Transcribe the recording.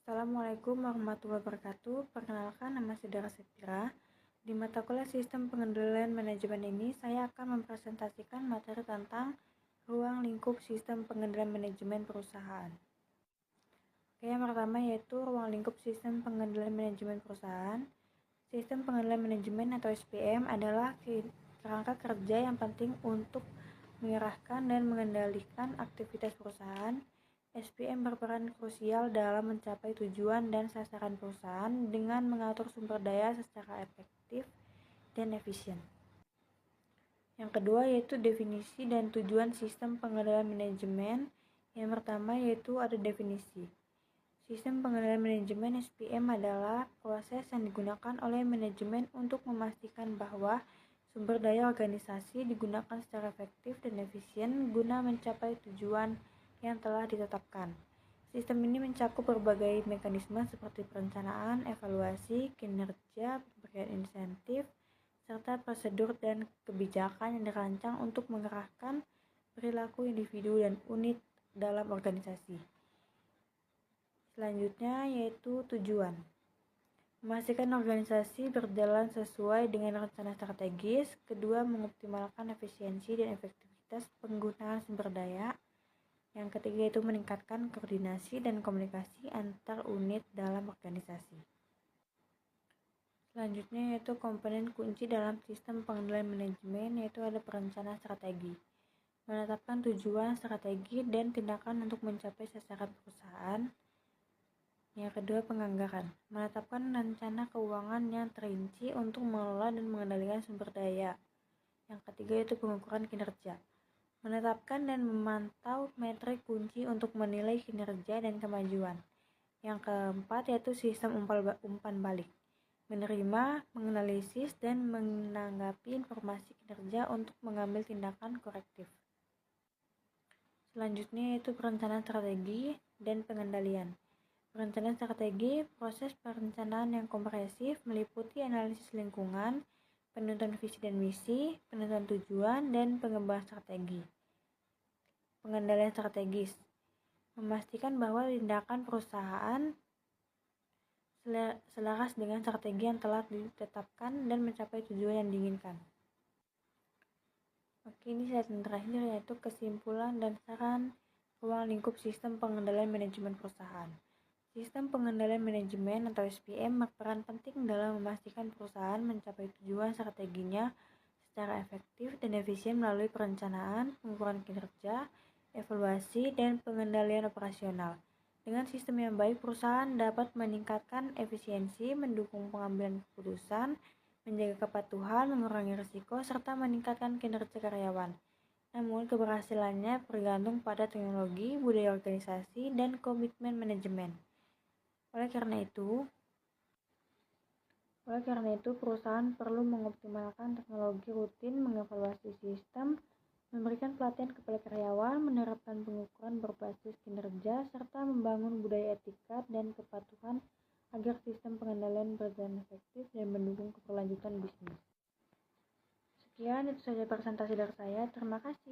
Assalamualaikum warahmatullahi wabarakatuh. Perkenalkan, nama saudara Sepira. Di mata kuliah Sistem Pengendalian Manajemen ini, saya akan mempresentasikan materi tentang ruang lingkup Sistem Pengendalian Manajemen Perusahaan. Oke, yang pertama yaitu ruang lingkup Sistem Pengendalian Manajemen Perusahaan. Sistem Pengendalian Manajemen atau SPM adalah kerangka kerja yang penting untuk mengarahkan dan mengendalikan aktivitas perusahaan. SPM berperan krusial dalam mencapai tujuan dan sasaran perusahaan dengan mengatur sumber daya secara efektif dan efisien. Yang kedua yaitu definisi dan tujuan sistem pengendalian manajemen. Yang pertama yaitu ada definisi. Sistem pengendalian manajemen SPM adalah proses yang digunakan oleh manajemen untuk memastikan bahwa sumber daya organisasi digunakan secara efektif dan efisien guna mencapai tujuan yang telah ditetapkan. Sistem ini mencakup berbagai mekanisme seperti perencanaan, evaluasi, kinerja, pemberian insentif, serta prosedur dan kebijakan yang dirancang untuk mengarahkan perilaku individu dan unit dalam organisasi. Selanjutnya yaitu tujuan. Memastikan organisasi berjalan sesuai dengan rencana strategis. Kedua, mengoptimalkan efisiensi dan efektivitas penggunaan sumber daya. Yang ketiga itu meningkatkan koordinasi dan komunikasi antar unit dalam organisasi. Selanjutnya yaitu komponen kunci dalam sistem pengendalian manajemen, yaitu ada perencanaan strategi. Menetapkan tujuan, strategi, dan tindakan untuk mencapai sasaran perusahaan. Yang kedua penganggaran. Menetapkan rencana keuangan yang terinci untuk mengelola dan mengendalikan sumber daya. Yang ketiga itu pengukuran kinerja. Menetapkan dan memantau metrik kunci untuk menilai kinerja dan kemajuan. Yang keempat yaitu sistem umpan balik. Menerima, menganalisis, dan menanggapi informasi kinerja untuk mengambil tindakan korektif. Selanjutnya yaitu perencanaan strategi dan pengendalian. Perencanaan strategi, proses perencanaan yang komprehensif meliputi analisis lingkungan, penentuan visi dan misi, penentuan tujuan, dan pengembangan strategi. Pengendalian strategis, memastikan bahwa tindakan perusahaan selaras dengan strategi yang telah ditetapkan dan mencapai tujuan yang diinginkan. Oke, ini slide yang terakhir yaitu kesimpulan dan saran ruang lingkup sistem pengendalian manajemen perusahaan. Sistem pengendalian manajemen atau SPM berperan penting dalam memastikan perusahaan mencapai tujuan strateginya secara efektif dan efisien melalui perencanaan, pengukuran kinerja, evaluasi, dan pengendalian operasional. Dengan sistem yang baik, perusahaan dapat meningkatkan efisiensi, mendukung pengambilan keputusan, menjaga kepatuhan, mengurangi risiko, serta meningkatkan kinerja karyawan. Namun, keberhasilannya bergantung pada teknologi, budaya organisasi, dan komitmen manajemen. Oleh karena itu, perusahaan perlu mengoptimalkan teknologi rutin, mengevaluasi sistem, memberikan pelatihan kepada karyawan, menerapkan pengukuran berbasis kinerja, serta membangun budaya etika dan kepatuhan agar sistem pengendalian berjalan efektif dan mendukung keberlanjutan bisnis. Sekian, itu saja presentasi dari saya. Terima kasih.